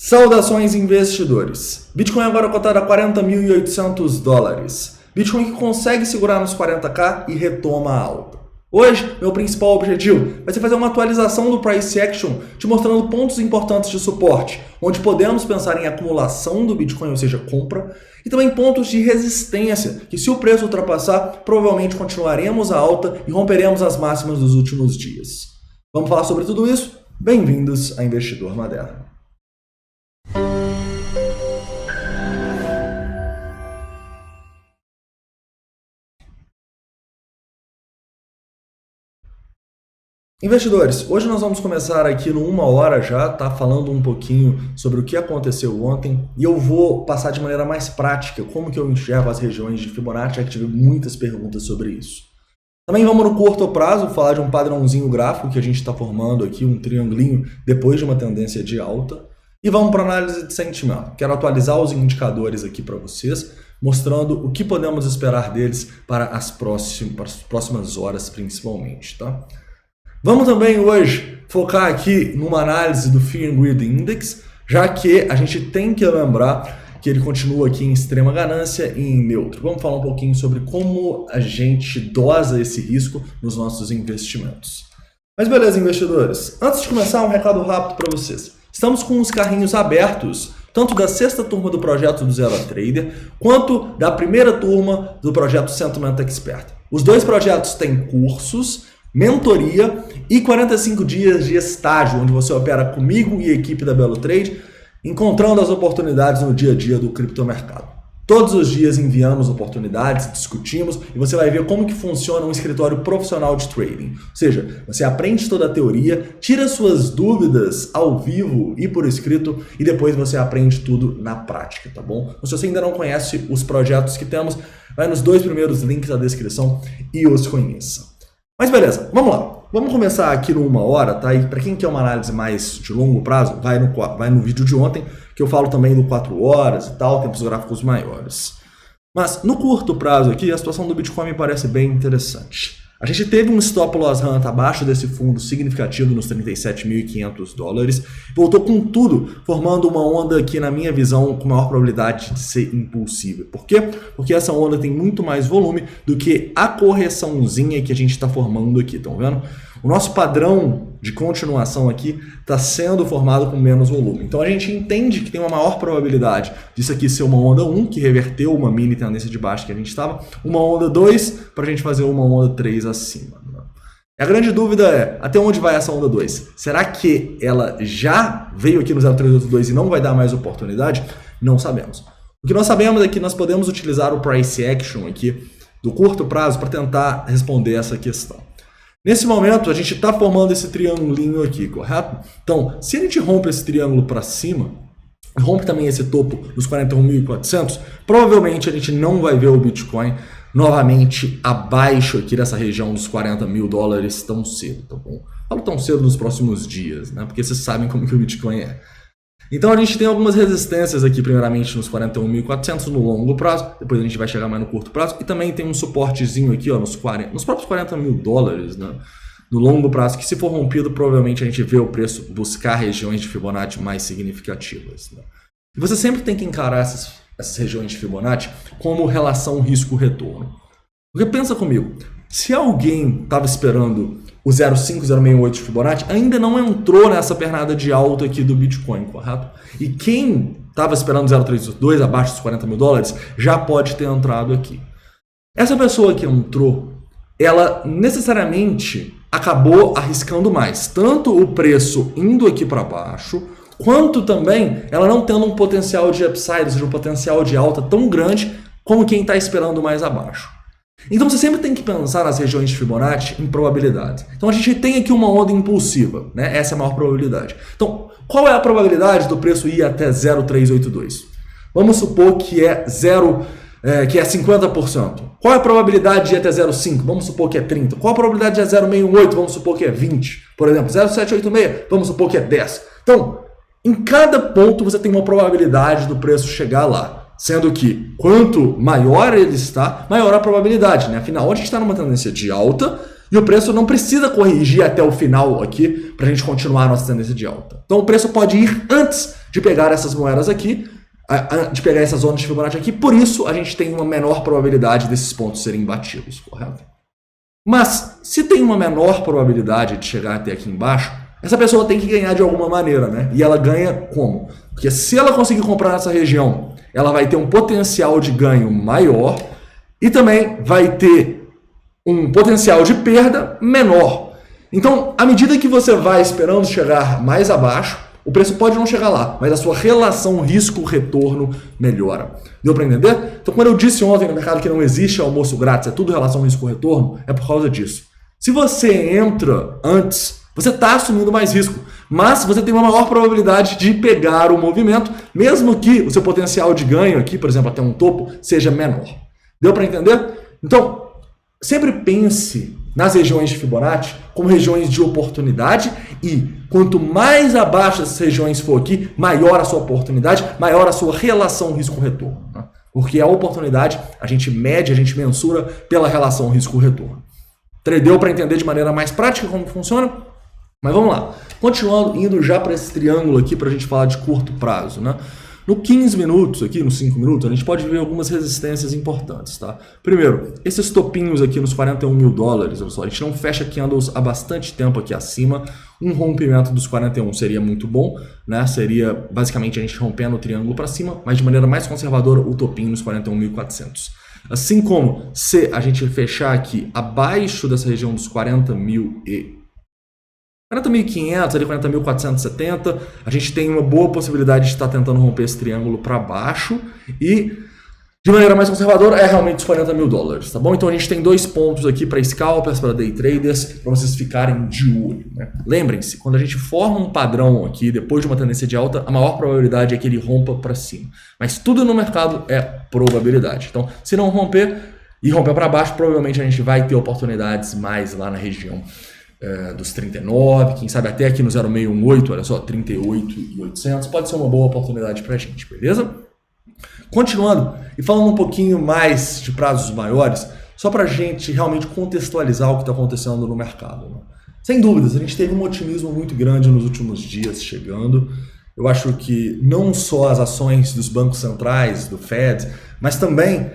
Saudações, investidores! Bitcoin agora cotado a 40.800 dólares. Bitcoin que consegue segurar nos 40k e retoma a alta. Hoje, meu principal objetivo vai ser fazer uma atualização do Price Action, te mostrando pontos importantes de suporte, onde podemos pensar em acumulação do Bitcoin, ou seja, compra, e também pontos de resistência, que se o preço ultrapassar, provavelmente continuaremos a alta e romperemos as máximas dos últimos dias. Vamos falar sobre tudo isso? Bem-vindos a Investidor Moderno. Investidores, hoje nós vamos começar aqui no 1 hora já, tá? Falando um pouquinho sobre o que aconteceu ontem e eu vou passar de maneira mais prática como que eu enxergo as regiões de Fibonacci, já que tive muitas perguntas sobre isso. Também vamos no curto prazo falar de um padrãozinho gráfico que a gente está formando aqui, um triangulinho depois de uma tendência de alta. E vamos para análise de sentimento. Quero atualizar os indicadores aqui para vocês, mostrando o que podemos esperar deles para as próximas horas principalmente, tá? Vamos também hoje focar aqui numa análise do Fear and Greed Index, já que a gente tem que lembrar que ele continua aqui em extrema ganância e em neutro. Vamos falar um pouquinho sobre como a gente dosa esse risco nos nossos investimentos. Mas beleza, investidores. Antes de começar, um recado rápido para vocês. Estamos com os carrinhos abertos, tanto da sexta turma do projeto do Zero a Trader, quanto da primeira turma do projeto Sentiment Expert. Os dois projetos têm cursos, mentoria e 45 dias de estágio, onde você opera comigo e a equipe da Belo Trade, encontrando as oportunidades no dia a dia do criptomercado. Todos os dias enviamos oportunidades, discutimos e você vai ver como que funciona um escritório profissional de trading. Ou seja, você aprende toda a teoria, tira suas dúvidas ao vivo e por escrito e depois você aprende tudo na prática, tá bom? Se você ainda não conhece os projetos que temos, vai nos dois primeiros links da descrição e os conheça. Mas beleza, vamos lá. Vamos começar aqui no 1 hora, tá? E para quem quer uma análise mais de longo prazo, vai no vídeo de ontem, que eu falo também do 4 horas e tal, tempos gráficos maiores. Mas no curto prazo aqui, a situação do Bitcoin me parece bem interessante. A gente teve um stop loss hunt abaixo desse fundo significativo nos 37.500 dólares, voltou com tudo, formando uma onda aqui, na minha visão, com maior probabilidade de ser impulsiva. Por quê? Porque essa onda tem muito mais volume do que a correçãozinha que a gente está formando aqui, estão vendo? O nosso padrão de continuação aqui está sendo formado com menos volume. Então a gente entende que tem uma maior probabilidade disso aqui ser uma onda 1, que reverteu uma mini tendência de baixa que a gente estava, uma onda 2 para a gente fazer uma onda 3 acima. A grande dúvida é, até onde vai essa onda 2? Será que ela já veio aqui no 0382 e não vai dar mais oportunidade? Não sabemos. O que nós sabemos é que nós podemos utilizar o Price Action aqui do curto prazo para tentar responder essa questão. Nesse momento, a gente está formando esse triangulinho aqui, correto? Então, se a gente rompe esse triângulo para cima, rompe também esse topo dos 41.400, provavelmente a gente não vai ver o Bitcoin novamente abaixo aqui dessa região dos 40 mil dólares tão cedo, tá bom? Falo tão cedo nos próximos dias, né? Porque vocês sabem como que o Bitcoin é. Então a gente tem algumas resistências aqui, primeiramente nos 41.400 no longo prazo, depois a gente vai chegar mais no curto prazo, e também tem um suportezinho aqui, ó, nos próprios 40 mil dólares, né, no longo prazo, que se for rompido, provavelmente a gente vê o preço buscar regiões de Fibonacci mais significativas. Né? E você sempre tem que encarar essas regiões de Fibonacci como relação risco-retorno. Porque pensa comigo, se alguém estava esperando o 0,5, 0,68 de Fibonacci, ainda não entrou nessa pernada de alta aqui do Bitcoin, correto? E quem estava esperando 0,382 abaixo dos 40 mil dólares já pode ter entrado aqui. Essa pessoa que entrou, ela necessariamente acabou arriscando mais. Tanto o preço indo aqui para baixo, quanto também ela não tendo um potencial de upside, ou seja, um potencial de alta tão grande como quem está esperando mais abaixo. Então você sempre tem que pensar nas regiões de Fibonacci em probabilidades. Então a gente tem aqui uma onda impulsiva, né? Essa é a maior probabilidade. Então, qual é a probabilidade do preço ir até 0,382? Vamos supor que é 50%. Qual é a probabilidade de ir até 0,5? Vamos supor que é 30%. Qual a probabilidade de ir a 0,68? Vamos supor que é 20%. Por exemplo, 0,786, vamos supor que é 10%. Então, em cada ponto você tem uma probabilidade do preço chegar lá. Sendo que quanto maior ele está, maior a probabilidade, né? Afinal, a gente está numa tendência de alta E o preço não precisa corrigir até o final aqui para a gente continuar a nossa tendência de alta. Então o preço pode ir antes de pegar essas moedas aqui, de pegar essas zonas de Fibonacci aqui, por isso a gente tem uma menor probabilidade desses pontos serem batidos, correto? Mas se tem uma menor probabilidade de chegar até aqui embaixo, essa pessoa tem que ganhar de alguma maneira, né? E ela ganha como? Porque se ela conseguir comprar nessa região, ela vai ter um potencial de ganho maior e também vai ter um potencial de perda menor. Então, à medida que você vai esperando chegar mais abaixo, o preço pode não chegar lá, mas a sua relação risco-retorno melhora. Deu para entender? Então, quando eu disse ontem no mercado que não existe almoço grátis, é tudo relação risco-retorno, é por causa disso. Se você entra antes, você está assumindo mais risco, mas você tem uma maior probabilidade de pegar o movimento, mesmo que o seu potencial de ganho aqui, por exemplo, até um topo, seja menor. Deu para entender? Então, sempre pense nas regiões de Fibonacci como regiões de oportunidade e quanto mais abaixo essas regiões for aqui, maior a sua oportunidade, maior a sua relação risco-retorno. Né? Porque a oportunidade a gente mede, a gente mensura pela relação risco-retorno. Deu para entender de maneira mais prática como funciona? Mas vamos lá. Continuando, indo já para esse triângulo aqui para a gente falar de curto prazo, né? No 15 minutos aqui, nos 5 minutos, a gente pode ver algumas resistências importantes, tá? Primeiro, esses topinhos aqui nos 41 mil dólares, olha só, a gente não fecha candles há bastante tempo aqui acima. Um rompimento dos 41 seria muito bom, né? Seria basicamente a gente rompendo o triângulo para cima, mas de maneira mais conservadora o topinho nos 41.400. Assim como se a gente fechar aqui abaixo dessa região dos 40.500, ali 40.470, a gente tem uma boa possibilidade de estar tentando romper esse triângulo para baixo e de maneira mais conservadora é realmente os 40 mil dólares, tá bom? Então a gente tem dois pontos aqui para scalpers, para day traders, para vocês ficarem de olho, né? Lembrem-se, quando a gente forma um padrão aqui, depois de uma tendência de alta, a maior probabilidade é que ele rompa para cima. Mas tudo no mercado é probabilidade. Então, se não romper e romper para baixo, provavelmente a gente vai ter oportunidades mais lá na região dos 39, quem sabe até aqui no 0,618, olha só, 38.800, pode ser uma boa oportunidade para a gente, beleza? Continuando e falando um pouquinho mais de prazos maiores, só para a gente realmente contextualizar o que está acontecendo no mercado. Né? Sem dúvidas, a gente teve um otimismo muito grande nos últimos dias chegando. Eu acho que não só as ações dos bancos centrais, do Fed, mas também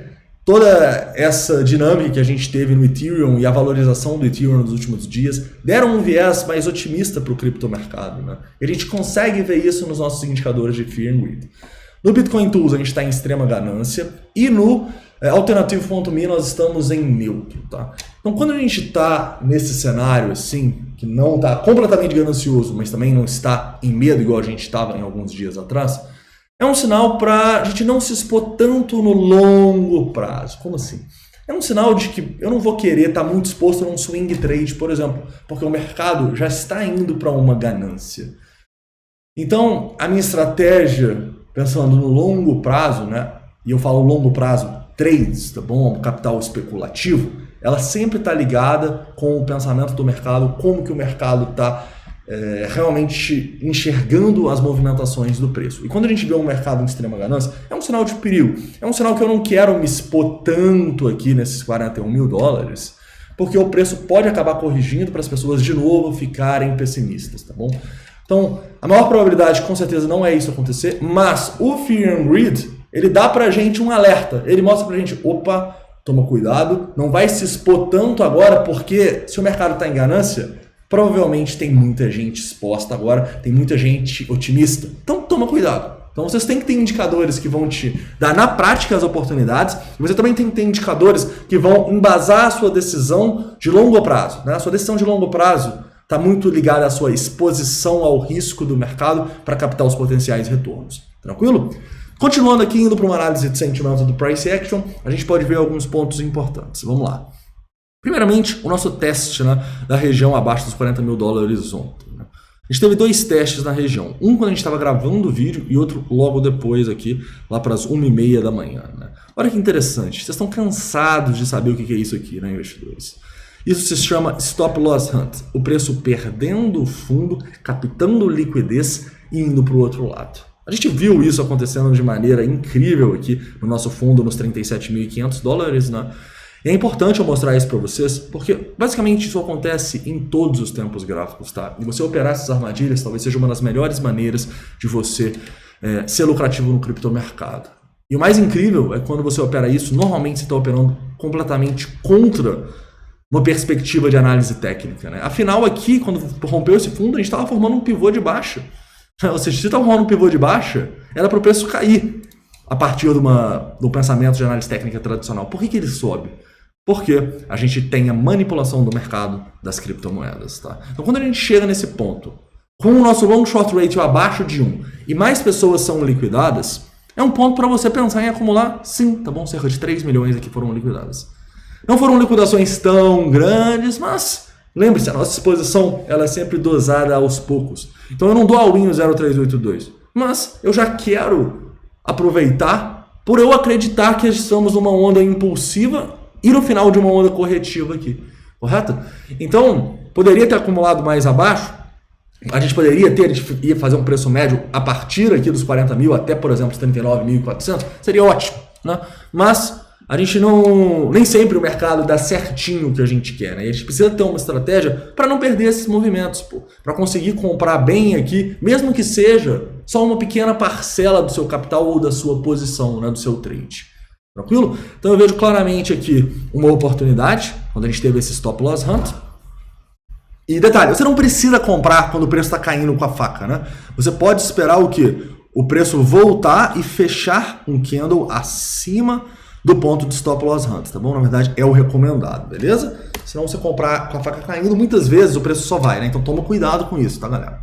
toda essa dinâmica que a gente teve no Ethereum e a valorização do Ethereum nos últimos dias deram um viés mais otimista para o criptomercado. Né? E a gente consegue ver isso nos nossos indicadores de Fear and Greed. No Bitcoin Tools a gente está em extrema ganância e no Alternativo.me nós estamos em neutro. Tá? Então quando a gente está nesse cenário assim, que não está completamente ganancioso, mas também não está em medo igual a gente estava em alguns dias atrás, é um sinal para a gente não se expor tanto no longo prazo. Como assim? É um sinal de que eu não vou querer estar muito exposto num swing trade, por exemplo, porque o mercado já está indo para uma ganância. Então, a minha estratégia, pensando no longo prazo, né? E eu falo longo prazo, trades, tá bom? Capital especulativo, ela sempre está ligada com o pensamento do mercado, como que o mercado está realmente enxergando as movimentações do preço. E quando a gente vê um mercado em extrema ganância, é um sinal de perigo. É um sinal que eu não quero me expor tanto aqui nesses 41 mil dólares, porque o preço pode acabar corrigindo para as pessoas de novo ficarem pessimistas, tá bom? Então, a maior probabilidade com certeza não é isso acontecer, mas o Fear and Greed, ele dá pra gente um alerta. Ele mostra pra gente, opa, toma cuidado, não vai se expor tanto agora, porque se o mercado está em ganância, provavelmente tem muita gente exposta agora, tem muita gente otimista. Então toma cuidado. Então vocês têm que ter indicadores que vão te dar na prática as oportunidades, e você também tem que ter indicadores que vão embasar a sua decisão de longo prazo. Né? A sua decisão de longo prazo está muito ligada à sua exposição ao risco do mercado para captar os potenciais retornos. Tranquilo? Continuando aqui, indo para uma análise de sentimento do Price Action, a gente pode ver alguns pontos importantes. Vamos lá. Primeiramente, o nosso teste, né, da região abaixo dos 40 mil dólares ontem. Né? A gente teve dois testes na região. Um quando a gente estava gravando o vídeo e outro logo depois aqui, lá para as 1h30 da manhã. Né? Olha que interessante. Vocês estão cansados de saber o que é isso aqui, né, investidores? Isso se chama Stop Loss Hunt. O preço perdendo o fundo, captando liquidez e indo para o outro lado. A gente viu isso acontecendo de maneira incrível aqui no nosso fundo nos 37.500 dólares, né? E é importante eu mostrar isso para vocês, porque basicamente isso acontece em todos os tempos gráficos, tá? E você operar essas armadilhas talvez seja uma das melhores maneiras de você ser lucrativo no criptomercado. E o mais incrível é que quando você opera isso, normalmente você está operando completamente contra uma perspectiva de análise técnica, né? Afinal, aqui, quando rompeu esse fundo, a gente estava formando um pivô de baixa. Ou seja, se estava formando um pivô de baixa, era para o preço cair a partir do pensamento de análise técnica tradicional. Por que ele sobe? Porque a gente tem a manipulação do mercado das criptomoedas, tá? Então, quando a gente chega nesse ponto, com o nosso long short ratio abaixo de 1 e mais pessoas são liquidadas, é um ponto para você pensar em acumular, sim, tá bom? Cerca de 3 milhões aqui foram liquidadas. Não foram liquidações tão grandes, mas lembre-se, a nossa exposição ela é sempre dosada aos poucos. Então eu não dou all-in no 0,382, mas eu já quero aproveitar por eu acreditar que estamos numa onda impulsiva e no final de uma onda corretiva aqui, correto? Então, poderia ter acumulado mais abaixo, a gente ia fazer um preço médio a partir aqui dos 40 mil até, por exemplo, os 39.400, seria ótimo, né? Mas a gente nem sempre o mercado dá certinho o que a gente quer, né? E a gente precisa ter uma estratégia para não perder esses movimentos, para conseguir comprar bem aqui, mesmo que seja só uma pequena parcela do seu capital ou da sua posição, né, do seu trade. Tranquilo? Então eu vejo claramente aqui uma oportunidade, quando a gente teve esse stop loss hunt. E detalhe, você não precisa comprar quando o preço está caindo com a faca, né? Você pode esperar o quê? O preço voltar e fechar um candle acima do ponto de stop loss hunt, tá bom? Na verdade é o recomendado, beleza? Senão você comprar com a faca caindo, muitas vezes o preço só vai, né? Então toma cuidado com isso, tá, galera?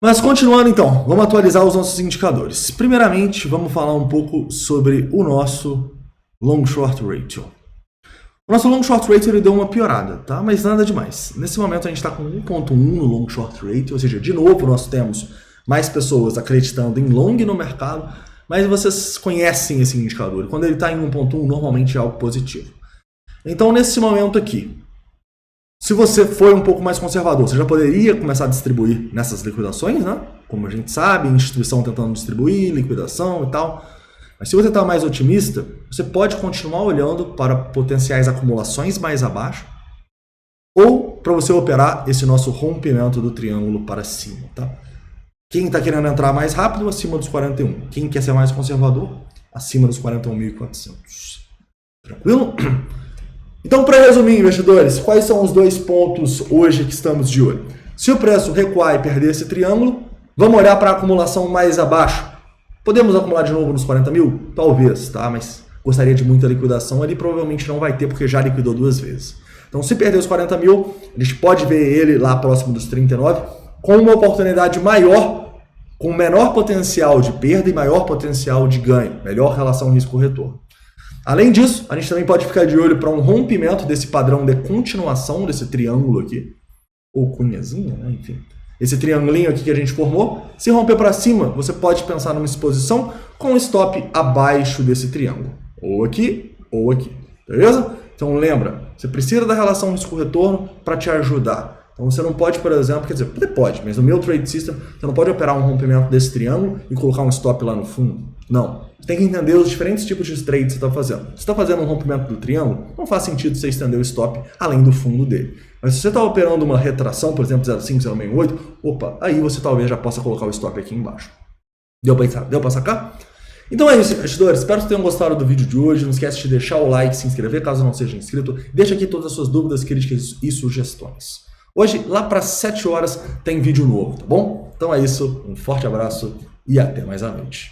Mas continuando então, vamos atualizar os nossos indicadores. Primeiramente, vamos falar um pouco sobre o nosso long short ratio. O nosso long short ratio ele deu uma piorada, tá? Mas nada demais. Nesse momento a gente está com 1.1 no long short ratio, ou seja, de novo nós temos mais pessoas acreditando em long no mercado, mas vocês conhecem esse indicador. Quando ele está em 1.1, normalmente é algo positivo. Então, nesse momento aqui, se você for um pouco mais conservador, você já poderia começar a distribuir nessas liquidações, né? Como a gente sabe, instituição tentando distribuir, liquidação e tal. Mas se você está mais otimista, você pode continuar olhando para potenciais acumulações mais abaixo ou para você operar esse nosso rompimento do triângulo para cima, tá? Quem está querendo entrar mais rápido, acima dos 41. Quem quer ser mais conservador, acima dos 41.400. Tranquilo? Então, para resumir, investidores, quais são os dois pontos hoje que estamos de olho? Se o preço recuar e perder esse triângulo, vamos olhar para a acumulação mais abaixo. Podemos acumular de novo nos 40 mil? Talvez, tá? Mas gostaria de muita liquidação ali, provavelmente não vai ter, porque já liquidou 2 vezes. Então, se perder os 40 mil, a gente pode ver ele lá próximo dos 39, com uma oportunidade maior, com menor potencial de perda e maior potencial de ganho, melhor relação risco-retorno. Além disso, a gente também pode ficar de olho para um rompimento desse padrão de continuação desse triângulo aqui, ou cunhazinha, né? Enfim. Esse triangulinho aqui que a gente formou, se romper para cima, você pode pensar numa exposição com stop abaixo desse triângulo, ou aqui, beleza? Então lembra, você precisa da relação risco-retorno para te ajudar. Então você não pode, por exemplo, quer dizer, você pode, mas no meu trade system, você não pode operar um rompimento desse triângulo e colocar um stop lá no fundo. Não. Você tem que entender os diferentes tipos de trades que você está fazendo. Se você está fazendo um rompimento do triângulo, não faz sentido você estender o stop além do fundo dele. Mas se você está operando uma retração, por exemplo, 0,5, 0,68, opa, aí você talvez já possa colocar o stop aqui embaixo. Deu para sacar? Então é isso, investidores. Espero que tenham gostado do vídeo de hoje. Não esquece de deixar o like, se inscrever caso não seja inscrito. Deixa aqui todas as suas dúvidas, críticas e sugestões. Hoje, lá para 7 horas, tem vídeo novo, tá bom? Então é isso, um forte abraço e até mais à noite.